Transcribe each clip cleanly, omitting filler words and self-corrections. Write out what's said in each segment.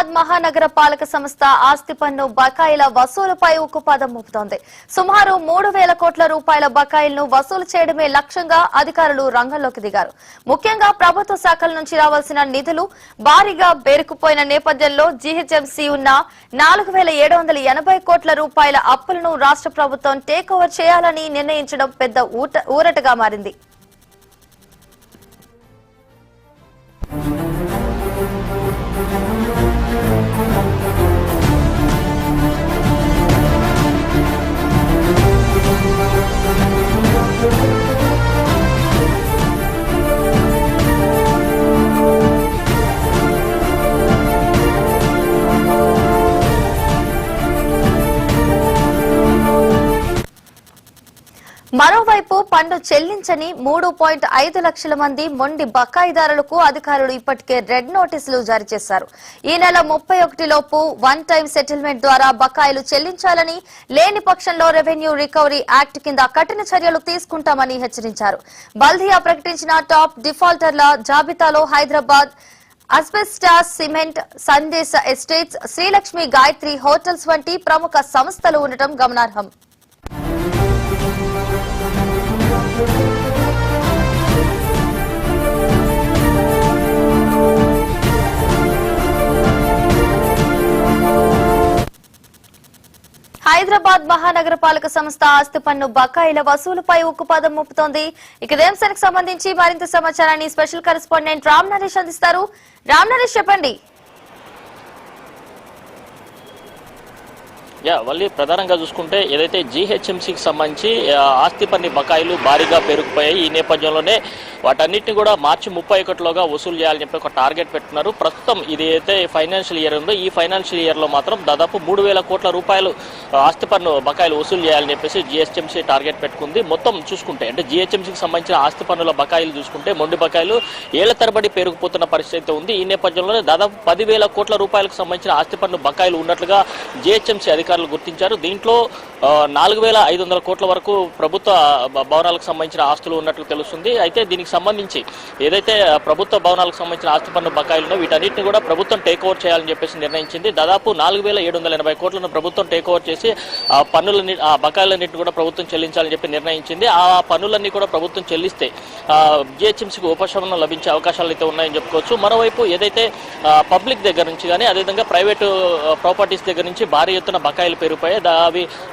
హైదరాబాద్ మహానగర పాలక సంస్థ ఆస్తి పన్ను బకాయిల వసూలుపై ఉక్కుపాదం మోపుతోంది. సుమారు 3,000 కోట్ల రూపాయల బకాయిలను వసూలు చేయడమే లక్ష్యంగా అధికారులు రంగంలోకి దిగారు. ముఖ్యంగా ప్రభుత్వ శాఖల నుంచి రావాల్సిన నిధులు భారీగా పేరుకుపోయిన నేపథ్యంలో జీహెచ్ఎంసీ ఉన్న 4,780 కోట్ల రూపాయల అప్పులను రాష్ట్ర ప్రభుత్వం టేక్ ఓవర్ చేయాలని నిర్ణయించడం పెద్ద ఊరటగా మారింది. మరోవైపు పన్ను చెల్లించని 3.5 లక్షల మంది మొండి బకాయిదారులకు అధికారులు ఇప్పటికే రెడ్ నోటీసులు జారీ చేశారు. ఈ నెల 31 లోపు వన్ టైం సెటిల్మెంట్ ద్వారా బకాయిలు చెల్లించాలని, లేని పక్షంలో రెవెన్యూ రికవరీ యాక్ట్ కింద కఠిన చర్యలు తీసుకుంటామని హెచ్చరించారు. బల్దియా ప్రకటించిన టాప్ డిఫాల్టర్ల జాబితాలో హైదరాబాద్ అస్బెస్టాస్ సిమెంట్, సందేశ ఎస్టేట్స్, శ్రీలక్ష్మి గాయత్రి హోటల్స్ వంటి ప్రముఖ సంస్థలు ఉండటం గమనార్హం. హైదరాబాద్ మహానగర పాలక సంస్థ ఆస్తి పన్ను బకాయిల వసూలుపై ఉక్కుపాదం మోపుతోంది. ఇక ఇదే అంశానికి సంబంధించి మరింత సమాచారాన్ని స్పెషల్ కరెస్పాండెంట్ రామ్ నరేష్ అందిస్తారు. రామ్ నరేష్, చెప్పండి. వల్లి, ప్రధానంగా చూసుకుంటే ఏదైతే జీహెచ్ఎంసీకి సంబంధించి ఆస్తి పన్ను బకాయిలు భారీగా పెరిగిపోయాయి. ఈ నేపథ్యంలోనే వాటన్నిటిని కూడా మార్చి 31లోగా వసూలు చేయాలని చెప్పి ఒక టార్గెట్ పెట్టున్నారు. ప్రస్తుతం ఇది అయితే ఫైనాన్షియల్ ఇయర్ ఉందో ఈ ఫైనాన్షియల్ ఇయర్లో మాత్రం దాదాపు 3,000 కోట్ల రూపాయలు ఆస్తి పన్ను బకాయిలు వసూలు చేయాలని చెప్పేసి జీహెచ్ఎంసీ టార్గెట్ పెట్టుకుంది. మొత్తం చూసుకుంటే అంటే జీహెచ్ఎంసీకి సంబంధించిన ఆస్తి పన్నుల బకాయిలు చూసుకుంటే మొండి బకాయిలు ఏళ్ల తరబడి పెరిగిపోతున్న పరిస్థితి ఉంది. ఈ నేపథ్యంలోనే దాదాపు 10,000 కోట్ల రూపాయలకు సంబంధించిన ఆస్తి పన్ను బకాయిలు ఉన్నట్లుగా జీహెచ్ఎంసీ అధికారులు గుర్తించారు. దీంట్లో 4,500 కోట్ల వరకు ప్రభుత్వ భవనాలకు సంబంధించిన ఆస్తులు ఉన్నట్లు తెలుస్తుంది. అయితే దీనికి సంబంధించి ఏదైతే ప్రభుత్వ భవనాలకు సంబంధించిన ఆస్తి పన్ను బకాయిలున్నో వీటన్నిటిని కూడా ప్రభుత్వం టేక్ ఓవర్ చేయాలని చెప్పేసి నిర్ణయించింది. దాదాపు 4,780 కోట్లను ప్రభుత్వం టేక్ ఓవర్ చేసి ఆ బకాయిలన్నింటిని కూడా ప్రభుత్వం చెల్లించాలని చెప్పి నిర్ణయించింది. ఆ పన్నులన్నీ కూడా ప్రభుత్వం చెల్లిస్తే జిహెచ్ఎంసీకి ఉపశమనం లభించే అవకాశాలు అయితే ఉన్నాయని చెప్పుకోవచ్చు. మరోవైపు ఏదైతే పబ్లిక్ దగ్గర నుంచి కానీ అదేవిధంగా ప్రైవేటు ప్రాపర్టీస్ దగ్గర నుంచి భారీ ఎత్తున బకాయిలు పెరిగిపోయాయి.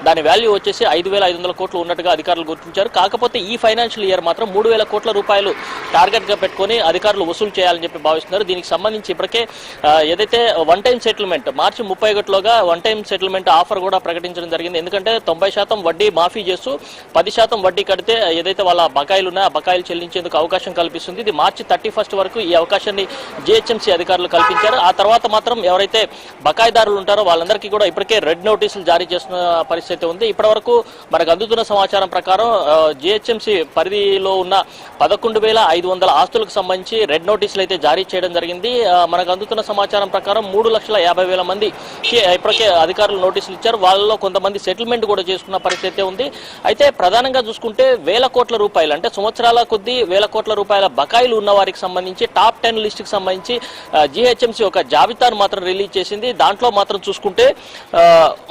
దాని వాల్యూ వచ్చేసి 5,500 కోట్లు ఉన్నట్టుగా అధికారులు గుర్తించారు. కాకపోతే ఈ ఫైనాన్షియల్ ఇయర్ మాత్రం 3,000 కోట్ల రూపాయలు టార్గెట్ గా పెట్టుకుని అధికారులు వసూలు చేయాలని చెప్పి భావిస్తున్నారు. దీనికి సంబంధించి ఇప్పటికే ఏదైతే వన్ టైం సెటిల్మెంట్ మార్చి 31లోగా వన్ టైం సెటిల్మెంట్ ఆఫర్ కూడా ప్రకటించడం జరిగింది. ఎందుకంటే 90% వడ్డీ మాఫీ చేస్తూ 10% వడ్డీ కడితే ఏదైతే వాళ్ళ బకాయిలు ఉన్నాయో ఆ బకాయిలు చెల్లించేందుకు అవకాశం కల్పిస్తుంది. ఇది మార్చి 31 వరకు ఈ అవకాశాన్ని జిహెచ్ఎంసీ అధికారులు కల్పించారు. ఆ తర్వాత మాత్రం ఎవరైతే బకాయిదారులు ఉంటారో వాళ్ళందరికీ కూడా ఇప్పటికే రెడ్ నోటీసులు జారీ చేస్తున్న పరిస్థితి ఉంది. ఇప్పటి వరకు మనకు అందుతున్న సమాచారం ప్రకారం జిహెచ్ఎంసీ పరిధిలో ఉన్న 11,500 ఆస్తులకు సంబంధించి రెడ్ నోటీసులు అయితే జారీ చేయడం జరిగింది. మనకు అందుతున్న సమాచారం ప్రకారం 3,50,000 మందికి ఇప్పటికే అధికారులు నోటీసులు ఇచ్చారు. వాళ్ళలో కొంతమంది సెటిల్మెంట్ కూడా చేసుకున్న పరిస్థితి ఉంది. అయితే ప్రధానంగా చూసుకుంటే 1,000 కోట్ల రూపాయలు అంటే సంవత్సరాల కొద్దీ 1,000 కోట్ల రూపాయల బకాయిలు ఉన్న వారికి సంబంధించి టాప్ 10 లిస్టుకి సంబంధించి జిహెచ్ఎంసీ ఒక జాబితాను మాత్రం రిలీజ్ చేసింది. దాంట్లో మాత్రం చూసుకుంటే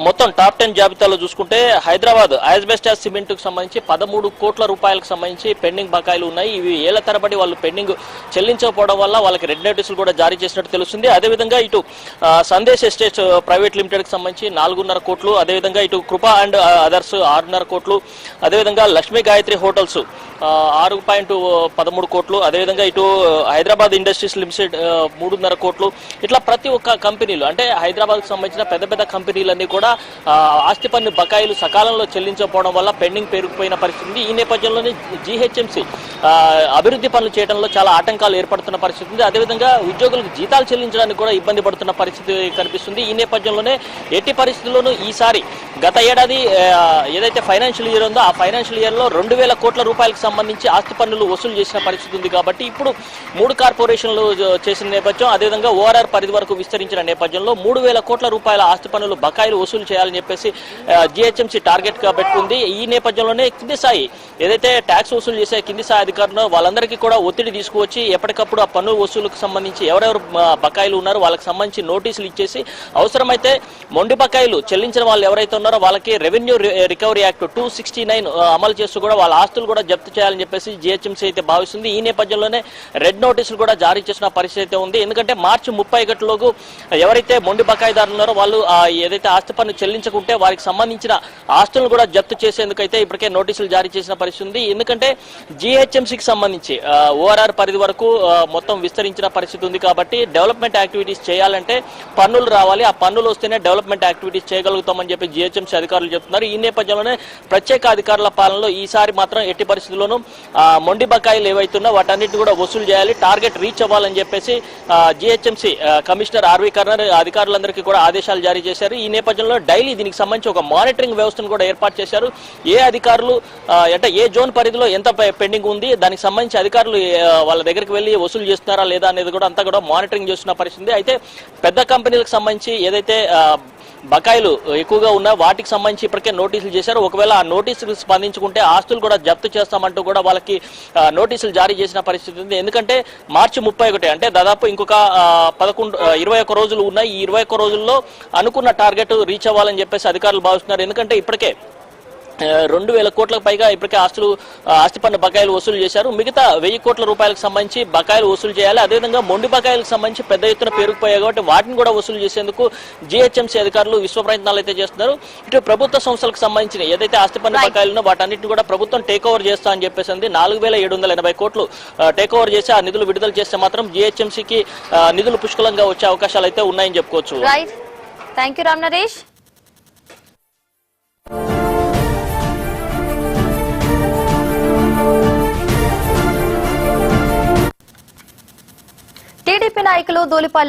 మొత్తం టాప్ 10 జాబితాలో చూసుకుంటే హైదరాబాద్ అస్బెస్టాస్ సిమెంట్ కు సంబంధించి 13 కోట్ల రూపాయలకు సంబంధించి పెండింగ్ బకాయిలు ఉన్నాయి. ఇవి ఏళ్ల తరబడి వాళ్ళు పెండింగ్ చెల్లించకపోవడం వల్ల వాళ్ళకి రెడ్ నోటీసులు కూడా జారీ చేసినట్టు తెలుస్తుంది. అదేవిధంగా ఇటు సందేశ్ ఎస్టేట్స్ ప్రైవేట్ లిమిటెడ్ కి సంబంధించి 4.5 కోట్లు, అదేవిధంగా ఇటు కృపా అండ్ అదర్స్ 6.5 కోట్లు, అదేవిధంగా లక్ష్మీ గాయత్రి హోటల్స్ 6.13 కోట్లు, అదేవిధంగా ఇటు హైదరాబాద్ ఇండస్ట్రీస్ లిమిటెడ్ 3.5 కోట్లు. ఇట్లా ప్రతి ఒక్క కంపెనీలు అంటే హైదరాబాద్ కు సంబంధించిన పెద్ద పెద్ద కంపెనీలన్నీ కూడా ఆస్తి పన్ను బకాయిలు సకాలంలో చెల్లించకపోవడం వల్ల పెండింగ్ పెరిగిపోయిన పరిస్థితి. ఈ నేపథ్యంలోనే జీహెచ్ఎంసీ అభివృద్ధి పనులు చేయడంలో చాలా ఆటంకాలు ఏర్పడుతున్న పరిస్థితి ఉంది. అదేవిధంగా ఉద్యోగులకు జీతాలు చెల్లించడానికి కూడా ఇబ్బంది పడుతున్న పరిస్థితి కనిపిస్తుంది. ఈ నేపథ్యంలోనే ఎట్టి పరిస్థితుల్లోనూ ఈసారి గత ఏడాది ఏదైతే ఫైనాన్షియల్ ఇయర్ ఉందో ఆ ఫైనాన్షియల్ ఇయర్ లో 2,000 కోట్ల రూపాయలకు సంబంధించి ఆస్తి పన్నులు వసూలు చేసిన పరిస్థితి ఉంది. కాబట్టి ఇప్పుడు 3 కార్పొరేషన్లు చేసిన నేపథ్యం, అదేవిధంగా ఓఆర్ఆర్ పరిధి వరకు విస్తరించిన నేపథ్యంలో 3,000 కోట్ల రూపాయల ఆస్తి పన్నులు బకాయిలు వసూలు చేయాలని చెప్పేసి జిహెచ్ఎంసీ టార్గెట్ గా పెట్టుకుంది. ఈ నేపథ్యంలోనే కింది స్థాయి ఏదైతే ట్యాక్స్ వసూలు చేసే కింది స్థాయి అధికారులు వాళ్ళందరికీ కూడా ఒత్తిడి తీసుకువచ్చి ఎప్పటికప్పుడు ఆ పన్ను వసూలుకు సంబంధించి ఎవరెవరు బకాయిలు ఉన్నారో వాళ్ళకి సంబంధించి నోటీసులు ఇచ్చేసి అవసరమైతే మొండి బకాయిలు చెల్లించిన వాళ్ళు ఎవరైతే ఉన్నారో వాళ్ళకి రెవెన్యూ రికవరీ యాక్ట్ 269 అమలు చేస్తూ కూడా వాళ్ళ ఆస్తులు కూడా జప్తు చేయాలని చెప్పేసి జిహెచ్ఎంసీ అయితే భావిస్తుంది. ఈ నేపథ్యంలోనే రెడ్ నోటీసులు కూడా జారీ చేసిన పరిస్థితి అయితే ఉంది. ఎందుకంటే మార్చి 31లోపు ఎవరైతే మొండి బకాయిదారులు ఉన్నారో వాళ్ళు ఏదైతే ఆస్తి పన్ను చెల్లించకుంటే వారికి సంబంధించిన ఆస్తులను కూడా జప్తు చేసేందుకైతే ఇప్పటికే నోటీసులు జారీ చేసిన పరిస్థితి ఉంది. ఎందుకంటే జిహెచ్ఎంసీకి సంబంధించి ఓఆర్ఆర్ పరిధి వరకు మొత్తం విస్తరించిన పరిస్థితి ఉంది. కాబట్టి డెవలప్మెంట్ యాక్టివిటీస్ చేయాలంటే పన్నులు రావాలి, ఆ పన్నులు వస్తేనే డెవలప్మెంట్ యాక్టివిటీస్ చేయగలుగుతామని చెప్పి జిహెచ్ఎంసీ అధికారులు చెప్తున్నారు. ఈ నేపథ్యంలోనే ప్రత్యేక అధికారుల పాలనలో ఈసారి మాత్రం ఎట్టి పరిస్థితుల్లోనూ మొండి బకాయిలు ఏవైతున్నా వాటన్నిటిని కూడా వసూలు చేయాలి, టార్గెట్ రీచ్ అవ్వాలని చెప్పేసి జిహెచ్ఎంసీ కమిషనర్ ఆర్వి కర్నర్ అధికారులందరికీ కూడా ఆదేశాలు జారీ చేశారు. ఈ నేపథ్యంలో డైలీ దీనికి సంబంధించి ఒక మానిటరింగ్ వ్యవస్థను కూడా ఏర్పాటు చేశారు. ఏ అధికారులు అంటే ఏ జోన్ పరిధిలో ఎంత పెండింగ్ ఉంది, దానికి సంబంధించి అధికారులు వాళ్ళ దగ్గరికి వెళ్ళి వసూలు చేస్తున్నారా లేదా అనేది కూడా అంతా కూడా మానిటరింగ్ చేస్తున్న పరిస్థితి. అయితే పెద్ద కంపెనీలకు సంబంధించి ఏదైతే బకాయిలు ఎక్కువగా ఉన్నా వాటికి సంబంధించి ఇప్పటికే నోటీసులు చేశారు. ఒకవేళ ఆ నోటీసులు స్పందించుకుంటే ఆస్తులు కూడా జప్తు చేస్తామంటూ కూడా వాళ్ళకి నోటీసులు జారీ చేసిన పరిస్థితి ఉంది. ఎందుకంటే మార్చి 31 అంటే దాదాపు ఇంకొక 21 రోజులు ఉన్నాయి. ఈ 21 రోజుల్లో అనుకున్న టార్గెట్ రీచ్ అవ్వాలని చెప్పేసి అధికారులు భావిస్తున్నారు. ఎందుకంటే ఇప్పటికే 2,000 కోట్లకు పైగా ఇప్పటికే ఆస్తి పన్ను బకాయిలు వసూలు చేశారు. మిగతా 1,000 కోట్ల రూపాయలకు సంబంధించి బకాయిలు వసూలు చేయాలి. అదేవిధంగా మొండి బకాయిలకు సంబంధించి పెద్ద ఎత్తున పెరిగిపోయాయి కాబట్టి వాటిని కూడా వసూలు చేసేందుకు జిహెచ్ఎంసీ అధికారులు విశ్వ ప్రయత్నాలు అయితే చేస్తున్నారు. ఇటు ప్రభుత్వ సంస్థలకు సంబంధించిన ఏదైతే ఆస్తి పన్ను బకాయిలున్నో వాటన్నిటిని కూడా ప్రభుత్వం టేక్ ఓవర్ చేస్తా అని చెప్పేసి 4,780 కోట్లు టేక్ ఓవర్ చేసి ఆ నిధులు విడుదల చేస్తే మాత్రం జిహెచ్ఎంసీకి నిధులు పుష్కలంగా వచ్చే అవకాశాలు అయితే ఉన్నాయని చెప్పుకోవచ్చు. Thank you Ram Naresh. TDP నాయకులు ధూళిపల్ల